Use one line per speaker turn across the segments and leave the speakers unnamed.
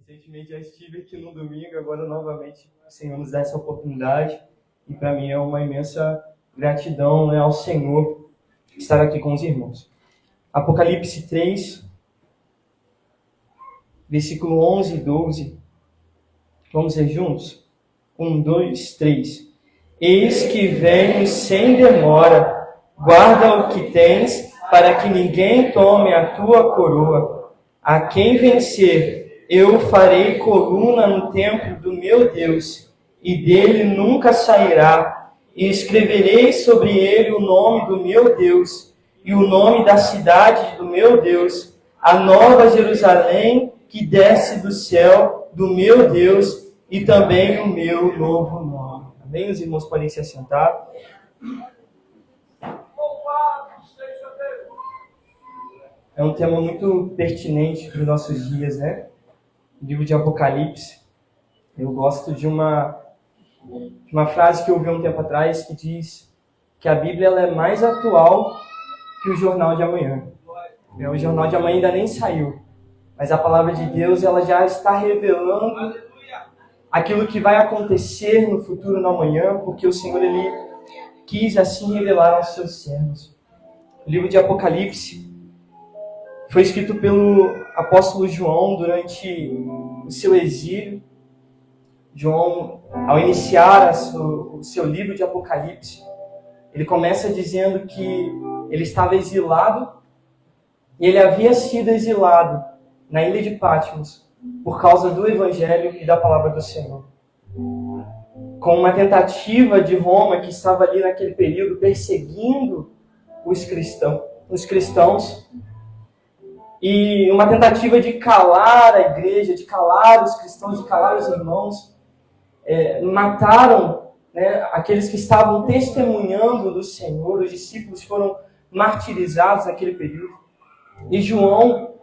Recentemente já estive aqui no domingo, agora novamente o Senhor nos dá essa oportunidade. E para mim é uma imensa gratidão, né, ao Senhor estar aqui com os irmãos. Apocalipse 3, versículo 11 e 12. Vamos ler juntos? 1, 2, 3. Eis que venho sem demora, guarda o que tens, para que ninguém tome a tua coroa. A quem vencer, eu farei coluna no templo do meu Deus, e dele nunca sairá, e escreverei sobre ele o nome do meu Deus, e o nome da cidade do meu Deus, a nova Jerusalém, que desce do céu do meu Deus, e também o meu novo nome. Amém? Os irmãos podem se assentar. É um tema muito pertinente para os nossos dias, né? O livro de Apocalipse. Eu gosto de uma frase que eu ouvi um tempo atrás que diz que a Bíblia ela é mais atual que o jornal de amanhã. O jornal de amanhã ainda nem saiu, mas a palavra de Deus ela já está revelando aquilo que vai acontecer no futuro, no amanhã, porque o Senhor ele quis assim revelar aos seus servos. O livro de Apocalipse foi escrito pelo apóstolo João durante o seu exílio. João, ao iniciar o seu livro de Apocalipse, ele começa dizendo que ele estava exilado e ele havia sido exilado na ilha de Patmos por causa do Evangelho e da palavra do Senhor. Com uma tentativa de Roma que estava ali naquele período perseguindo os cristãos, e uma tentativa de calar a igreja, de calar os cristãos, de calar os irmãos. Mataram, né, aqueles que estavam testemunhando do Senhor. Os discípulos foram martirizados naquele período. E João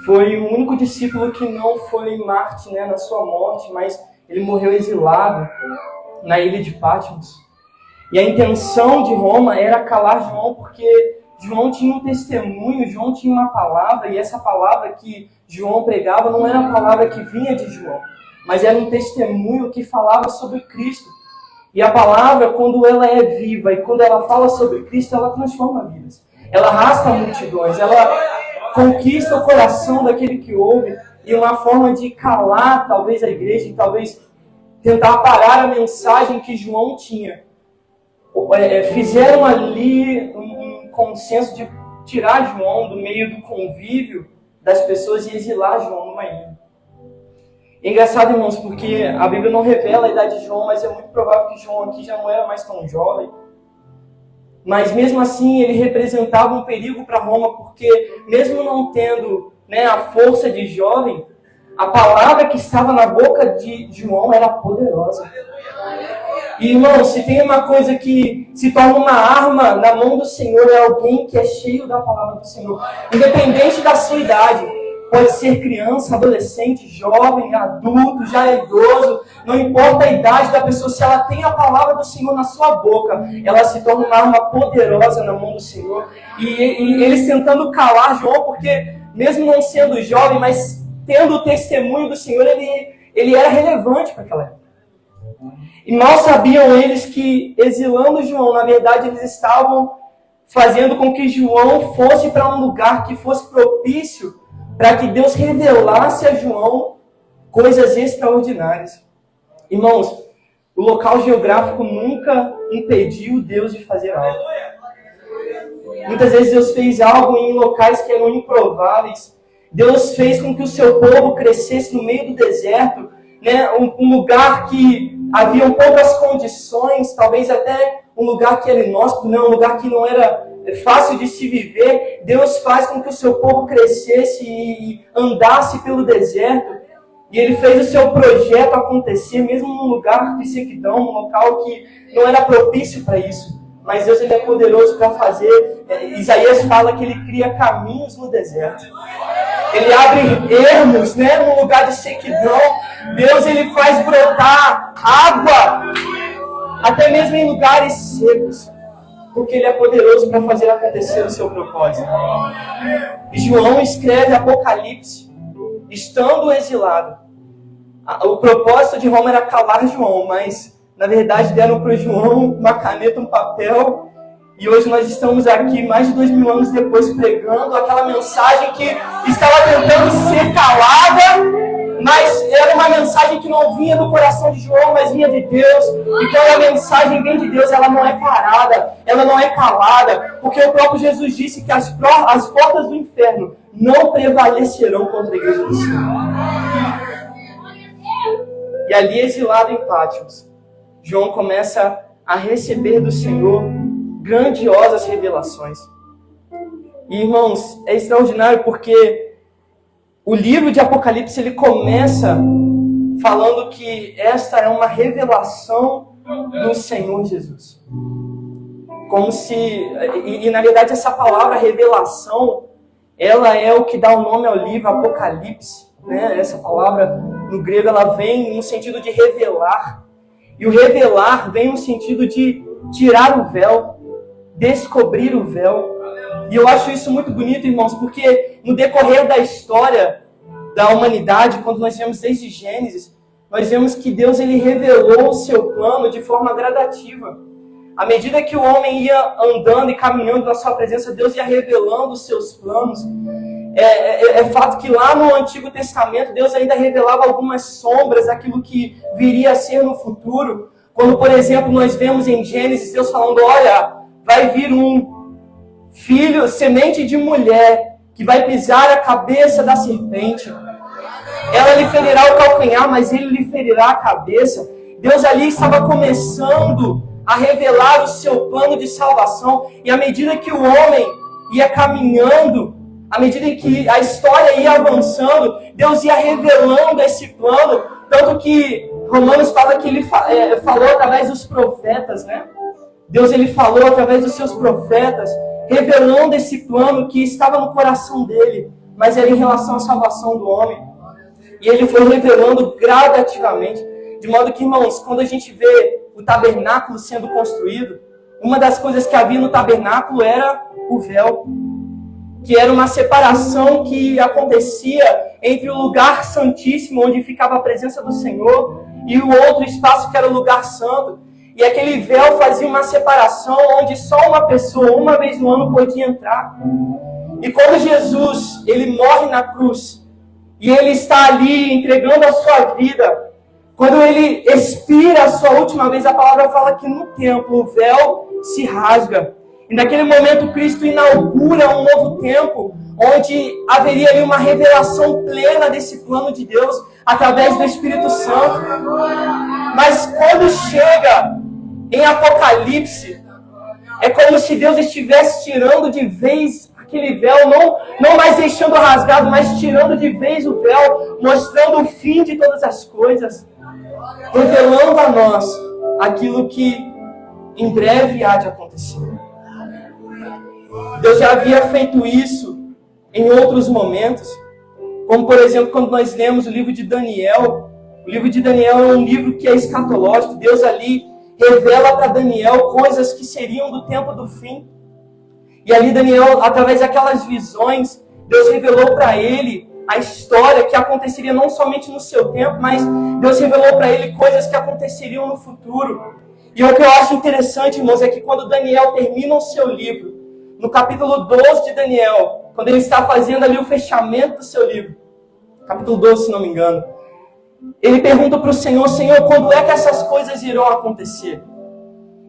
foi o único discípulo que não foi mártir, né, na sua morte, mas ele morreu exilado na ilha de Patmos. E a intenção de Roma era calar João, porque João tinha um testemunho, João tinha uma palavra, e essa palavra que João pregava não era a palavra que vinha de João, mas era um testemunho que falava sobre Cristo. E a palavra, quando ela é viva e quando ela fala sobre Cristo, ela transforma vidas. Ela arrasta multidões, ela conquista o coração daquele que ouve, e uma forma de calar talvez a igreja, e talvez tentar parar a mensagem que João tinha. Fizeram ali um consenso de tirar João do meio do convívio das pessoas e exilar João numa ilha. É engraçado, irmãos, porque a Bíblia não revela a idade de João, mas é muito provável que João aqui já não era mais tão jovem. Mas mesmo assim ele representava um perigo para Roma, porque mesmo não tendo, né, a força de jovem, a palavra que estava na boca de João era poderosa. E, irmãos, se tem uma coisa que se torna uma arma na mão do Senhor, é alguém que é cheio da palavra do Senhor. Independente da sua idade, pode ser criança, adolescente, jovem, adulto, já é idoso, não importa a idade da pessoa, se ela tem a palavra do Senhor na sua boca, ela se torna uma arma poderosa na mão do Senhor. E eles tentando calar João, porque mesmo não sendo jovem, mas tendo o testemunho do Senhor, ele era relevante para aquela época. E mal sabiam eles que, exilando João, na verdade eles estavam fazendo com que João fosse para um lugar que fosse propício para que Deus revelasse a João coisas extraordinárias. Irmãos, o local geográfico nunca impediu Deus de fazer algo. Muitas vezes Deus fez algo em locais que eram improváveis. Deus fez com que o seu povo crescesse no meio do deserto, né? Um lugar que haviam poucas condições, talvez até um lugar que era inóspito, né? Um lugar que não era fácil de se viver. Deus faz com que o seu povo crescesse e andasse pelo deserto. E Ele fez o seu projeto acontecer, mesmo num lugar de sequidão, num local que não era propício para isso. Mas Deus ele é poderoso para fazer. Isaías fala que Ele cria caminhos no deserto. Ele abre ermos, né, num lugar de sequidão. Deus ele faz brotar água, até mesmo em lugares secos, porque Ele é poderoso para fazer acontecer o seu propósito. E João escreve Apocalipse, estando exilado, O propósito de Roma era calar João, mas na verdade deram para o João uma caneta, um papel, e hoje nós estamos aqui mais de 2000 anos depois pregando aquela mensagem que estava tentando ser calada, mas era uma mensagem que não vinha do coração de João, mas vinha de Deus. E quando a mensagem vem de Deus, ela não é parada, ela não é calada, porque o próprio Jesus disse que as portas do inferno não prevalecerão contra a igreja do Senhor. E ali, exilado em Patmos, João começa a receber do Senhor grandiosas revelações. E, irmãos, é extraordinário porque o livro de Apocalipse, ele começa falando que esta é uma revelação do Senhor Jesus. Como se... E na verdade, essa palavra revelação, ela é o que dá o nome ao livro Apocalipse. Né? Essa palavra, no grego, ela vem no sentido de revelar. E o revelar vem no sentido de tirar o véu, descobrir o véu. E eu acho isso muito bonito, irmãos, porque no decorrer da história da humanidade, quando nós vemos desde Gênesis, nós vemos que Deus ele revelou o seu plano de forma gradativa. À medida que o homem ia andando e caminhando na sua presença, Deus ia revelando os seus planos. É fato que lá no Antigo Testamento, Deus ainda revelava algumas sombras daquilo que viria a ser no futuro. Quando, por exemplo, nós vemos em Gênesis Deus falando, olha, vai vir um filho, semente de mulher, que vai pisar a cabeça da serpente. Ela lhe ferirá o calcanhar, mas ele lhe ferirá a cabeça. Deus ali estava começando a revelar o seu plano de salvação. E à medida que o homem ia caminhando, à medida que a história ia avançando, Deus ia revelando esse plano. Tanto que Romanos fala que ele falou através dos profetas, né? Deus ele falou através dos seus profetas, revelando esse plano que estava no coração dele, mas era em relação à salvação do homem. E ele foi revelando gradativamente, de modo que, irmãos, quando a gente vê o tabernáculo sendo construído, uma das coisas que havia no tabernáculo era o véu, que era uma separação que acontecia entre o lugar santíssimo, onde ficava a presença do Senhor, e o outro espaço que era o lugar santo. E aquele véu fazia uma separação onde só uma pessoa, uma vez no ano, podia entrar. E quando Jesus, ele morre na cruz, e ele está ali entregando a sua vida, quando ele expira a sua última vez, a palavra fala que no templo o véu se rasga. E naquele momento Cristo inaugura um novo tempo, onde haveria ali uma revelação plena desse plano de Deus, através do Espírito Santo. Mas quando chega em Apocalipse, é como se Deus estivesse tirando de vez aquele véu, não mais deixando rasgado, mas tirando de vez o véu, mostrando o fim de todas as coisas, revelando a nós aquilo que em breve há de acontecer. Deus já havia feito isso em outros momentos, como por exemplo quando nós lemos o livro de Daniel. O livro de Daniel é um livro que é escatológico. Deus ali revela para Daniel coisas que seriam do tempo do fim. E ali Daniel, através daquelas visões, Deus revelou para ele a história que aconteceria não somente no seu tempo, mas Deus revelou para ele coisas que aconteceriam no futuro. E o que eu acho interessante, irmãos, é que quando Daniel termina o seu livro, no capítulo 12 de Daniel, quando ele está fazendo ali o fechamento do seu livro, capítulo 12, se não me engano, ele pergunta para o Senhor, Senhor, quando é que essas coisas irão acontecer?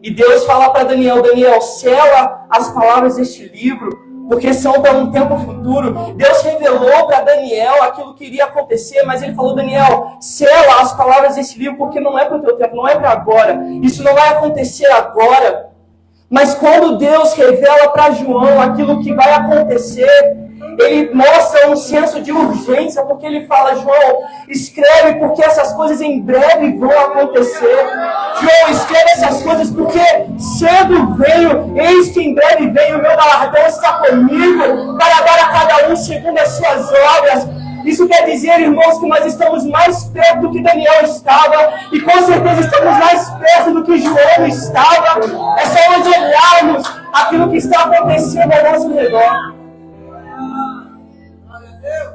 E Deus fala para Daniel, Daniel, sela as palavras deste livro, porque são para um tempo futuro. Deus revelou para Daniel aquilo que iria acontecer, mas ele falou, Daniel, sela as palavras desse livro, porque não é para o teu tempo, não é para agora. Isso não vai acontecer agora. Mas quando Deus revela para João aquilo que vai acontecer, ele mostra um senso de urgência, porque ele fala, João, escreve porque essas coisas em breve vão acontecer. João, escreve essas coisas porque cedo veio, eis que em breve veio, o meu galardão está comigo, para dar a cada um segundo as suas obras. Isso quer dizer, irmãos, que nós estamos mais perto do que Daniel estava, e com certeza estamos mais perto do que João estava. É só nós olharmos aquilo que está acontecendo ao nosso redor.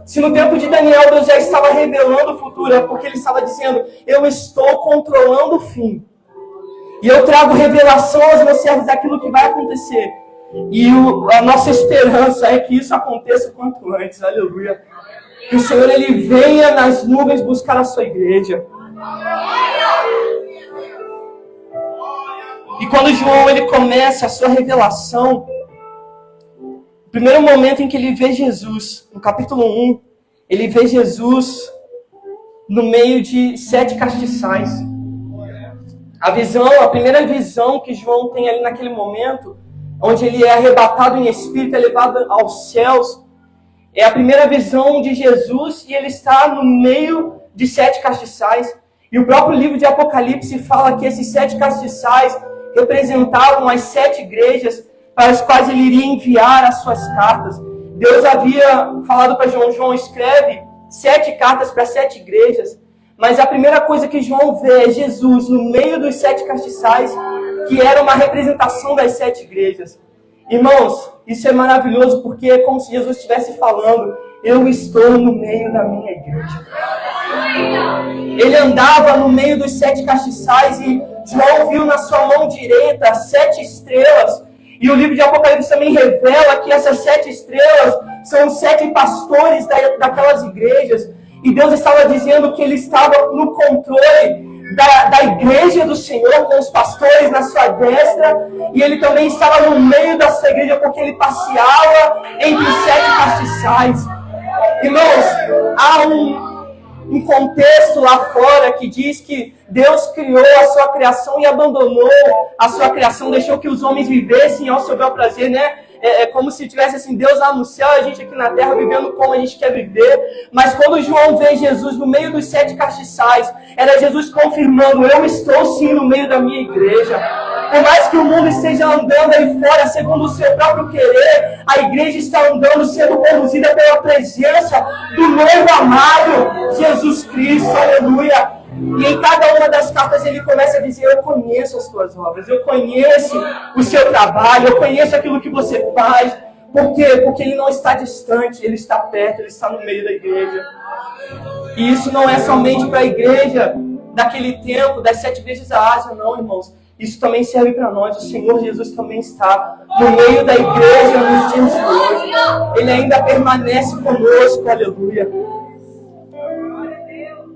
Se no tempo de Daniel Deus já estava revelando o futuro, é porque ele estava dizendo, eu estou controlando o fim. E eu trago revelação aos meus servos daquilo que vai acontecer. E a nossa esperança é que isso aconteça o quanto antes. Aleluia. Que o Senhor ele venha nas nuvens buscar a sua igreja. E quando João ele começa a sua revelação, o primeiro momento em que ele vê Jesus, no capítulo 1, ele vê Jesus no meio de 7 castiçais. A primeira visão que João tem ali naquele momento, onde ele é arrebatado em espírito, é levado aos céus, é a primeira visão de Jesus e ele está no meio de 7 castiçais. E o próprio livro de Apocalipse fala que esses 7 castiçais representavam as 7 igrejas para as quais ele iria enviar as suas cartas. Deus havia falado para João, João escreve 7 cartas para 7 igrejas, mas a primeira coisa que João vê é Jesus no meio dos 7 castiçais, que era uma representação das 7 igrejas. Irmãos, isso é maravilhoso porque é como se Jesus estivesse falando, eu estou no meio da minha igreja. Ele andava no meio dos 7 castiçais e João viu na sua mão direita 7 estrelas. E o livro de Apocalipse também revela que essas 7 estrelas são os 7 pastores daquelas igrejas. E Deus estava dizendo que ele estava no controle da igreja do Senhor, com os pastores na sua destra. E ele também estava no meio da sua igreja, porque ele passeava entre os 7 castiçais. Irmãos, há um contexto lá fora que diz que Deus criou a sua criação e abandonou a sua criação, deixou que os homens vivessem ao seu bel prazer, né? É como se tivesse assim, Deus lá no céu e a gente aqui na terra vivendo como a gente quer viver. Mas quando João vê Jesus no meio dos 7 castiçais, era Jesus confirmando, eu estou sim no meio da minha igreja. Por mais que o mundo esteja andando aí fora segundo o seu próprio querer, a igreja está andando, sendo conduzida pela presença do noivo amado, Jesus Cristo, aleluia. E em cada uma das cartas ele começa a dizer, eu conheço as tuas obras, eu conheço o seu trabalho, eu conheço aquilo que você faz. Por quê? Porque ele não está distante, ele está perto, ele está no meio da igreja. E isso não é somente para a igreja daquele tempo, das 7 igrejas da Ásia, não, irmãos. Isso também serve para nós. O Senhor Jesus também está no meio da igreja nos dias de hoje. Ele ainda permanece conosco, aleluia.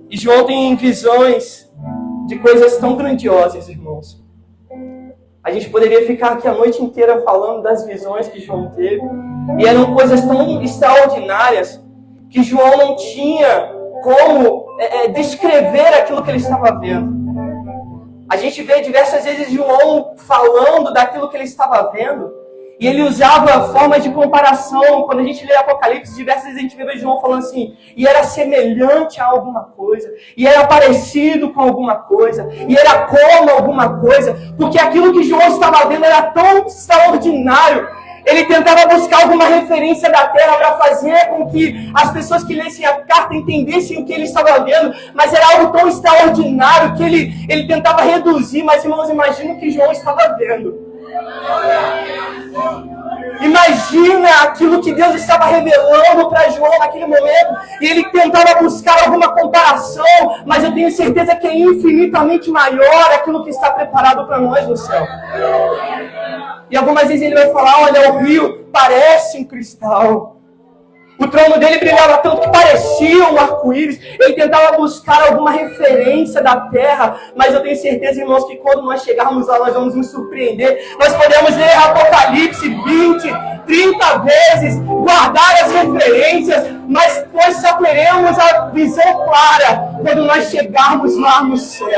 E João tem visões de coisas tão grandiosas, irmãos. A gente poderia ficar aqui a noite inteira falando das visões que João teve. E eram coisas tão extraordinárias que João não tinha como descrever aquilo que ele estava vendo. A gente vê diversas vezes João falando daquilo que ele estava vendo. E ele usava formas de comparação. Quando a gente lê Apocalipse, diversas vezes a gente vê João falando assim, e era semelhante a alguma coisa, e era parecido com alguma coisa, e era como alguma coisa, porque aquilo que João estava vendo era tão extraordinário. Ele tentava buscar alguma referência da terra para fazer com que as pessoas que lessem a carta entendessem o que ele estava vendo, mas era algo tão extraordinário que ele tentava reduzir. Mas, irmãos, imagina o que João estava vendo. Imagina aquilo que Deus estava revelando para João naquele momento, e ele tentava buscar alguma comparação, mas eu tenho certeza que é infinitamente maior aquilo que está preparado para nós no céu. E algumas vezes ele vai falar, olha, o rio parece um cristal. O trono dele brilhava tanto que parecia um arco-íris. Ele tentava buscar alguma referência da terra. Mas eu tenho certeza, irmãos, que quando nós chegarmos lá, nós vamos nos surpreender. Nós podemos ler Apocalipse 20, 30 vezes, guardar as referências, mas nós só teremos a visão clara quando nós chegarmos lá no céu.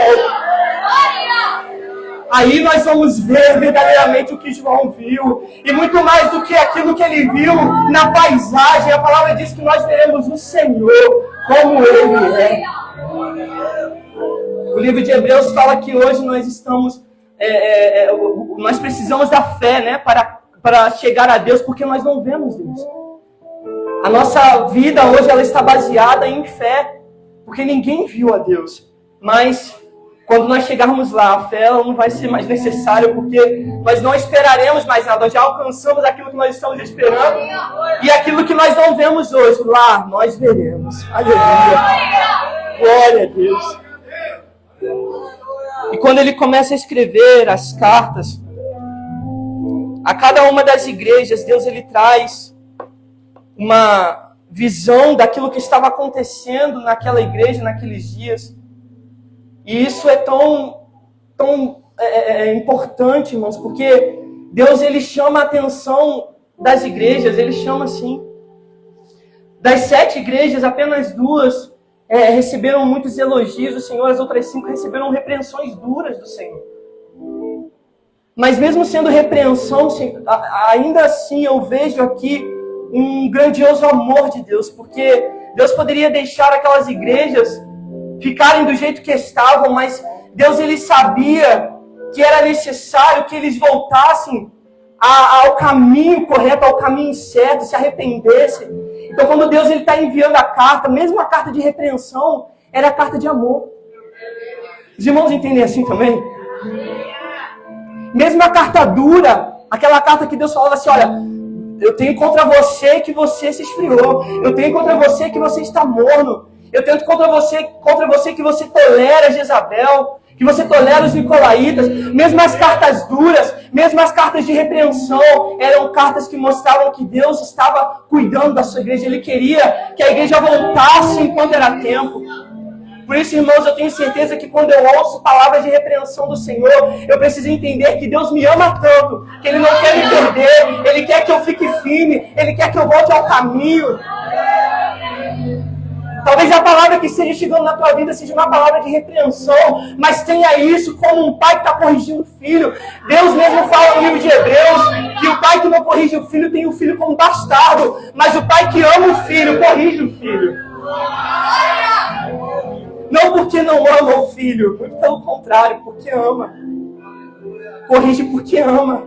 Aí nós vamos ver verdadeiramente o que João viu. E muito mais do que aquilo que ele viu na paisagem. A palavra diz que nós veremos o Senhor como Ele é. O livro de Hebreus fala que hoje nós estamos... nós precisamos da fé, né, para chegar a Deus, porque nós não vemos Deus. A nossa vida hoje ela está baseada em fé, porque ninguém viu a Deus. Mas Quando nós chegarmos lá, a fé ela não vai ser mais necessária, porque nós não esperaremos mais nada. Nós já alcançamos aquilo que nós estamos esperando. E aquilo que nós não vemos hoje, lá nós veremos. Aleluia. Glória a Deus. E quando ele começa a escrever as cartas, a cada uma das igrejas, Deus ele traz uma visão daquilo que estava acontecendo naquela igreja, naqueles dias. E isso é tão importante, irmãos, porque Deus ele chama a atenção das igrejas, ele chama assim. Das 7 igrejas, apenas 2 receberam muitos elogios do Senhor, as outras 5 receberam repreensões duras do Senhor. Mas mesmo sendo repreensão, ainda assim eu vejo aqui um grandioso amor de Deus, porque Deus poderia deixar aquelas igrejas ficarem do jeito que estavam, mas Deus ele sabia que era necessário que eles voltassem ao caminho correto, ao caminho certo, se arrependessem. Então quando Deus ele está enviando a carta, mesmo a carta de repreensão, era a carta de amor. Os irmãos entendem assim também? Mesmo a carta dura, aquela carta que Deus falava assim, olha, eu tenho contra você que você se esfriou, eu tenho contra você que você está morno, eu tenho contra você que você tolera Jezabel, que você tolera os nicolaítas. Mesmo as cartas duras, mesmo as cartas de repreensão, eram cartas que mostravam que Deus estava cuidando da sua igreja. Ele queria que a igreja voltasse enquanto era tempo. Por isso, irmãos, eu tenho certeza que quando eu ouço palavras de repreensão do Senhor, eu preciso entender que Deus me ama tanto, que Ele não quer me perder, Ele quer que eu fique firme, Ele quer que eu volte ao caminho. Talvez a palavra que esteja chegando na tua vida seja uma palavra de repreensão, mas tenha isso como um pai que está corrigindo o filho. Deus mesmo fala no livro de Hebreus que o pai que não corrige o filho tem o filho como bastardo, mas o pai que ama o filho corrige o filho. Não porque não ama o filho, muito pelo contrário, porque ama. Corrige porque ama.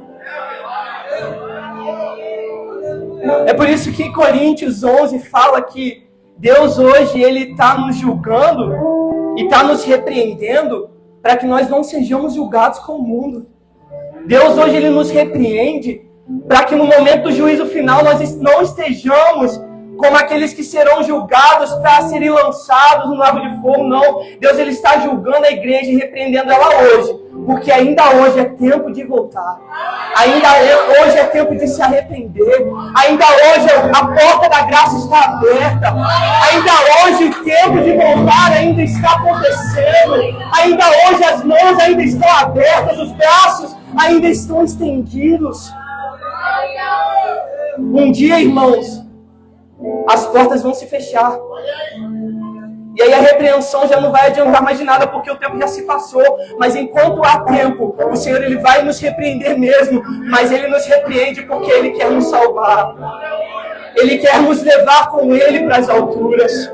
É por isso que em Coríntios 11 fala que Deus hoje ele está nos julgando e está nos repreendendo para que nós não sejamos julgados com o mundo. Deus hoje ele nos repreende para que no momento do juízo final nós não estejamos como aqueles que serão julgados para serem lançados no lago de fogo. Não, Deus ele está julgando a igreja e repreendendo ela hoje, porque ainda hoje é tempo de voltar, ainda hoje é tempo de se arrepender, ainda hoje a porta da graça está aberta, ainda hoje o tempo de voltar ainda está acontecendo, ainda hoje as mãos ainda estão abertas, os braços ainda estão estendidos. Um dia, irmãos, as portas vão se fechar. E aí a repreensão já não vai adiantar mais de nada, porque o tempo já se passou. Mas enquanto há tempo, o Senhor ele vai nos repreender mesmo. Mas Ele nos repreende porque Ele quer nos salvar. Ele quer nos levar com Ele para as alturas.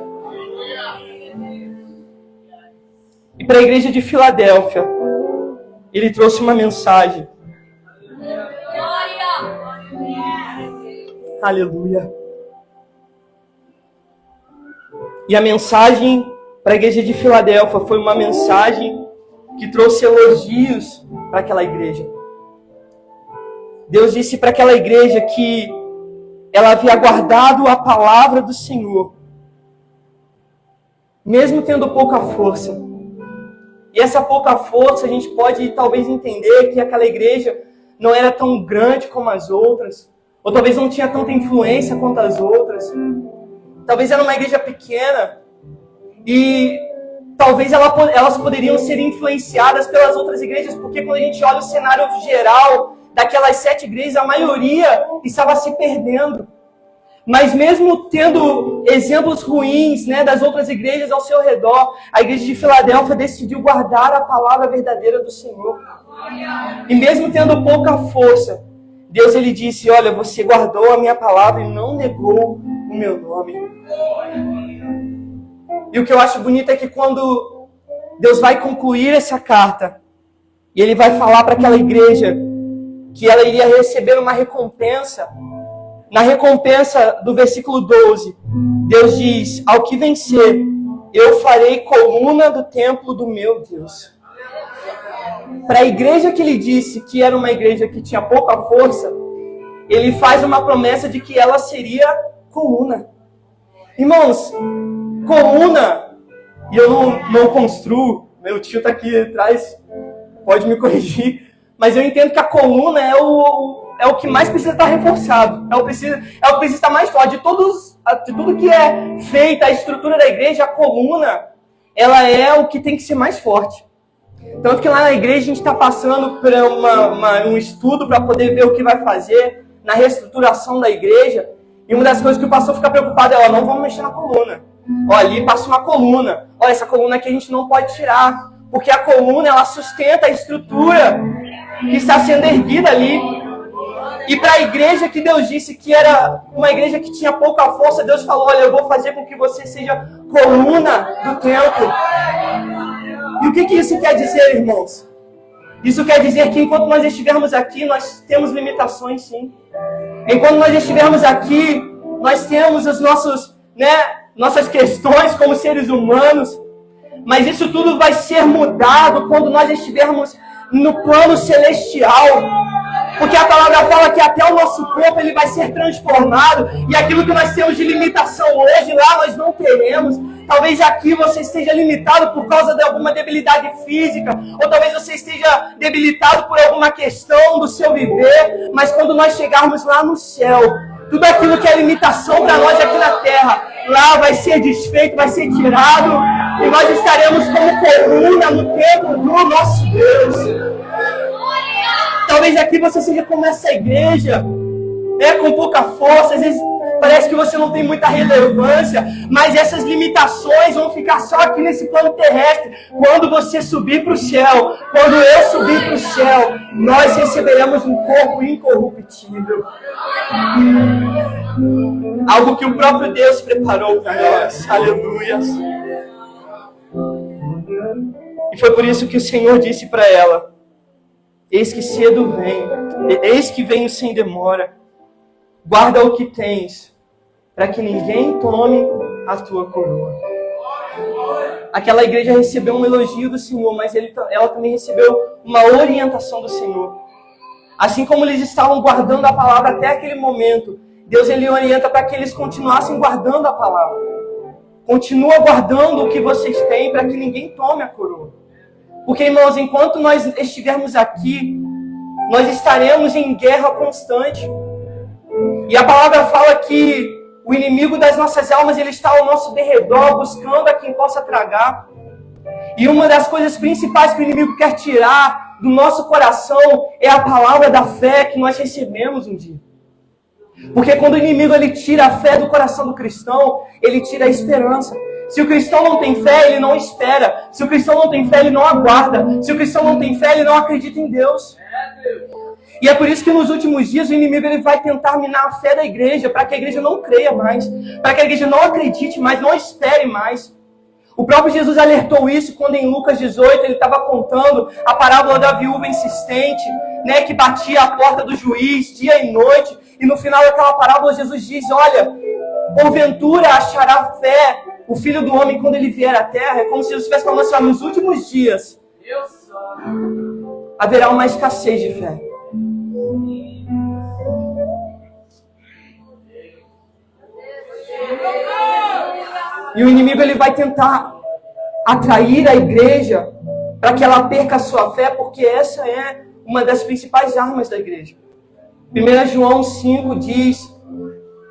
E para a igreja de Filadélfia, Ele trouxe uma mensagem. Aleluia. E a mensagem para a igreja de Filadélfia foi uma mensagem que trouxe elogios para aquela igreja. Deus disse para aquela igreja que ela havia guardado a palavra do Senhor, mesmo tendo pouca força. E essa pouca força a gente pode talvez entender que aquela igreja não era tão grande como as outras, ou talvez não tinha tanta influência quanto as outras. Talvez era uma igreja pequena e talvez elas poderiam ser influenciadas pelas outras igrejas, porque quando a gente olha o cenário geral daquelas 7 igrejas, a maioria estava se perdendo. Mas mesmo tendo exemplos ruins, né, das outras igrejas ao seu redor, a igreja de Filadélfia decidiu guardar a palavra verdadeira do Senhor. E mesmo tendo pouca força, Deus ele disse, olha, você guardou a minha palavra e não negou o meu nome. E o que eu acho bonito é que quando Deus vai concluir essa carta, e Ele vai falar para aquela igreja que ela iria receber uma recompensa, na recompensa do versículo 12, Deus diz, ao que vencer, eu farei coluna do templo do meu Deus. para a igreja que ele disse que era uma igreja que tinha pouca força, ele faz uma promessa de que ela seria coluna. Irmãos, coluna, e eu não construo, meu tio está aqui atrás, pode me corrigir, mas eu entendo que a coluna é o que mais precisa estar reforçado, é o que precisa estar mais forte. De tudo que é feita, a estrutura da igreja, a coluna, ela é o que tem que ser mais forte. Tanto que lá na igreja a gente está passando por um estudo para poder ver o que vai fazer na reestruturação da igreja. E uma das coisas que o pastor fica preocupado é, não vamos mexer na coluna. Ali passa uma coluna. Essa coluna aqui a gente não pode tirar. Porque a coluna, ela sustenta a estrutura que está sendo erguida ali. E para a igreja que Deus disse que era uma igreja que tinha pouca força, Deus falou, eu vou fazer com que você seja coluna do templo. E o que isso quer dizer, irmãos? Isso quer dizer que enquanto nós estivermos aqui, nós temos limitações, sim. Enquanto nós estivermos aqui, nós temos as nossas questões como seres humanos. Mas isso tudo vai ser mudado quando nós estivermos no plano celestial. Porque a palavra fala que até o nosso corpo ele vai ser transformado. E aquilo que nós temos de limitação hoje, lá nós não teremos. Talvez aqui você esteja limitado por causa de alguma debilidade física. Ou talvez você esteja debilitado por alguma questão do seu viver. Mas quando nós chegarmos lá no céu, tudo aquilo que é limitação para nós aqui na terra, lá vai ser desfeito, vai ser tirado. E nós estaremos como coluna no templo do nosso Deus. Talvez aqui você seja como essa igreja, com pouca força, às vezes parece que você não tem muita relevância, mas essas limitações vão ficar só aqui nesse plano terrestre. Quando você subir para o céu, quando eu subir para o céu, nós receberemos um corpo incorruptível. Algo que o próprio Deus preparou para nós. Aleluia. E foi por isso que o Senhor disse para ela, eis que venho sem demora. Guarda o que tens, para que ninguém tome a tua coroa. Aquela igreja recebeu um elogio do Senhor, mas ela também recebeu uma orientação do Senhor. Assim como eles estavam guardando a palavra até aquele momento, Deus ele orienta para que eles continuassem guardando a palavra. Continua guardando o que vocês têm, para que ninguém tome a coroa. Porque, irmãos, enquanto nós estivermos aqui, nós estaremos em guerra constante. E a palavra fala que o inimigo das nossas almas, ele está ao nosso derredor, buscando a quem possa tragar. E uma das coisas principais que o inimigo quer tirar do nosso coração é a palavra da fé que nós recebemos um dia. Porque quando o inimigo ele tira a fé do coração do cristão, ele tira a esperança. Se o cristão não tem fé, ele não espera. Se o cristão não tem fé, ele não aguarda. Se o cristão não tem fé, ele não acredita em Deus. E é por isso que nos últimos dias o inimigo ele vai tentar minar a fé da igreja, para que a igreja não creia mais, para que a igreja não acredite mais, não espere mais. O próprio Jesus alertou isso quando em Lucas 18 ele estava contando a parábola da viúva insistente, que batia a porta do juiz dia e noite. E no final daquela parábola Jesus diz, olha, porventura achará fé o Filho do Homem quando ele vier à terra. É como se Jesus estivesse falando assim, nos últimos dias haverá uma escassez de fé. E o inimigo ele vai tentar atrair a igreja para que ela perca a sua fé, porque essa é uma das principais armas da igreja. 1 João 5 diz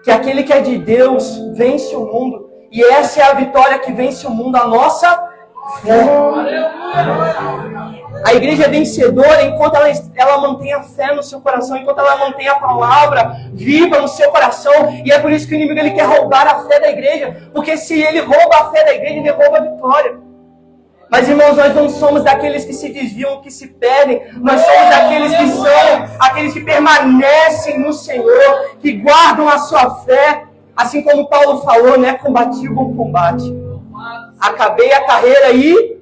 que aquele que é de Deus vence o mundo. E essa é a vitória que vence o mundo, a nossa fé. A igreja é vencedora enquanto ela mantém a fé no seu coração, enquanto ela mantém a palavra viva no seu coração. E é por isso que o inimigo ele quer roubar a fé da igreja. Porque se ele rouba a fé da igreja, ele rouba a vitória. Mas, irmãos, nós não somos daqueles que se desviam, que se perdem. Nós somos daqueles que são, aqueles que permanecem no Senhor, que guardam a sua fé. Assim como Paulo falou, combati o bom combate. Acabei a carreira e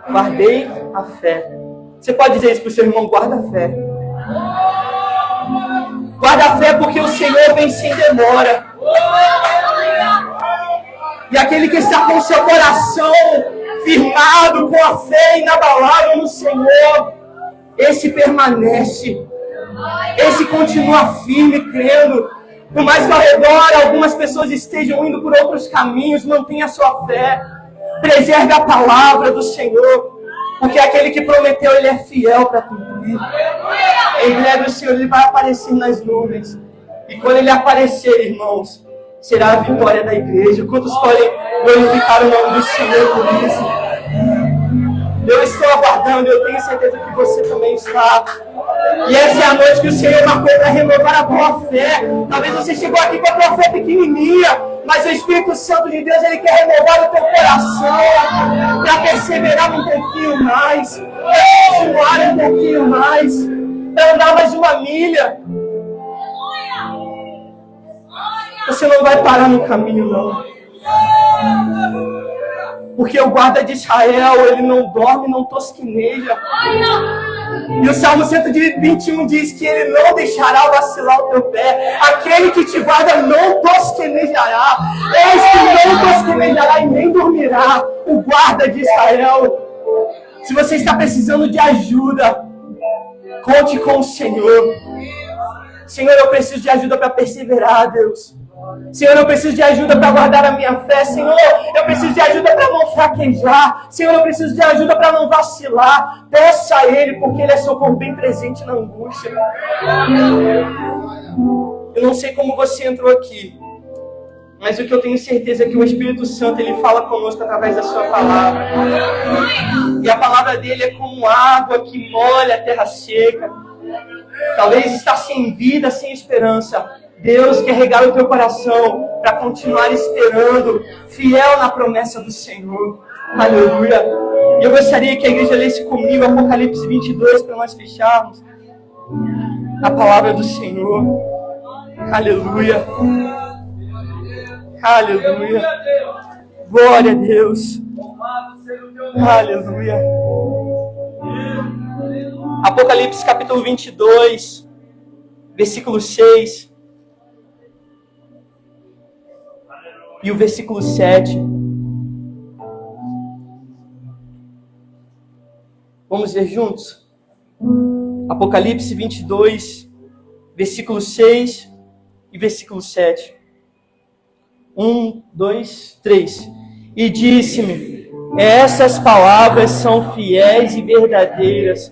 guardei a fé. Você pode dizer isso para o seu irmão, guarda a fé. Guarda a fé porque o Senhor vem sem demora. E aquele que está com o seu coração firmado, com a fé inabalável no Senhor, esse permanece. Esse continua firme, crendo. Por mais que ao redor algumas pessoas estejam indo por outros caminhos, mantenha a sua fé. Preserve a palavra do Senhor. Porque aquele que prometeu, Ele é fiel para cumprir. Em breve o Senhor Ele vai aparecer nas nuvens. E quando Ele aparecer, irmãos, será a vitória da igreja. Quantos podem glorificar o nome do Senhor por isso? Eu estou aguardando, eu tenho certeza que você também está. E essa é a noite que o Senhor marcou para renovar a tua fé. Talvez você chegou aqui com a tua fé pequenininha, mas o Espírito Santo de Deus, Ele quer renovar o teu coração, para perseverar um pouquinho mais, para continuar um pouquinho mais, para andar mais uma milha. Você não vai parar no caminho, não. Porque o guarda de Israel, ele não dorme, não tosqueneja. E o Salmo 121 diz que ele não deixará vacilar o teu pé. Aquele que te guarda não tosquenejará. Eis que não tosquenejará e nem dormirá. O guarda de Israel. Se você está precisando de ajuda, conte com o Senhor. Senhor, eu preciso de ajuda para perseverar, Deus. Senhor, eu preciso de ajuda para guardar a minha fé. Senhor, eu preciso de ajuda para não fraquejar. Senhor, eu preciso de ajuda para não vacilar. Peça a Ele, porque Ele é socorro bem presente na angústia. Eu não sei como você entrou aqui, mas o que eu tenho certeza é que o Espírito Santo, Ele fala conosco através da sua palavra. E a palavra dele é como água que molha a terra seca. Talvez está sem vida, sem esperança. Deus quer regar o teu coração para continuar esperando, fiel na promessa do Senhor. Aleluia. E eu gostaria que a igreja lesse comigo Apocalipse 22 para nós fecharmos. A palavra do Senhor. Aleluia. Aleluia. Glória a Deus. Aleluia. Apocalipse capítulo 22, versículo 6. E o versículo 7. Vamos ver juntos? Apocalipse 22, versículo 6 e versículo 7. 1, 2, 3. E disse-me: essas palavras são fiéis e verdadeiras.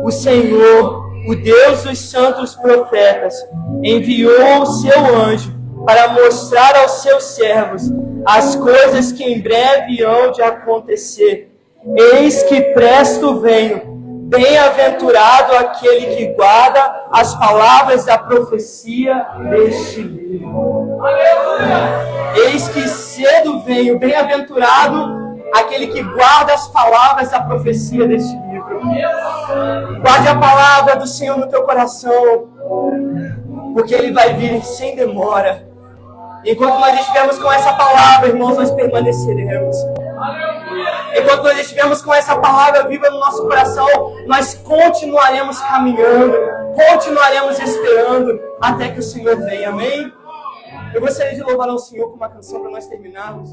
O Senhor, o Deus dos santos profetas, enviou o seu anjo para mostrar aos seus servos as coisas que em breve hão de acontecer. Eis que presto venho. Bem-aventurado aquele que guarda as palavras da profecia deste livro. Aleluia! Eis que cedo venho. Bem-aventurado aquele que guarda as palavras da profecia deste livro. Guarde a palavra do Senhor no teu coração, porque Ele vai vir sem demora. Enquanto nós estivermos com essa palavra, irmãos, nós permaneceremos. Enquanto nós estivermos com essa palavra viva no nosso coração, nós continuaremos caminhando, continuaremos esperando até que o Senhor venha. Amém? Eu gostaria de louvar ao Senhor com uma canção para nós terminarmos.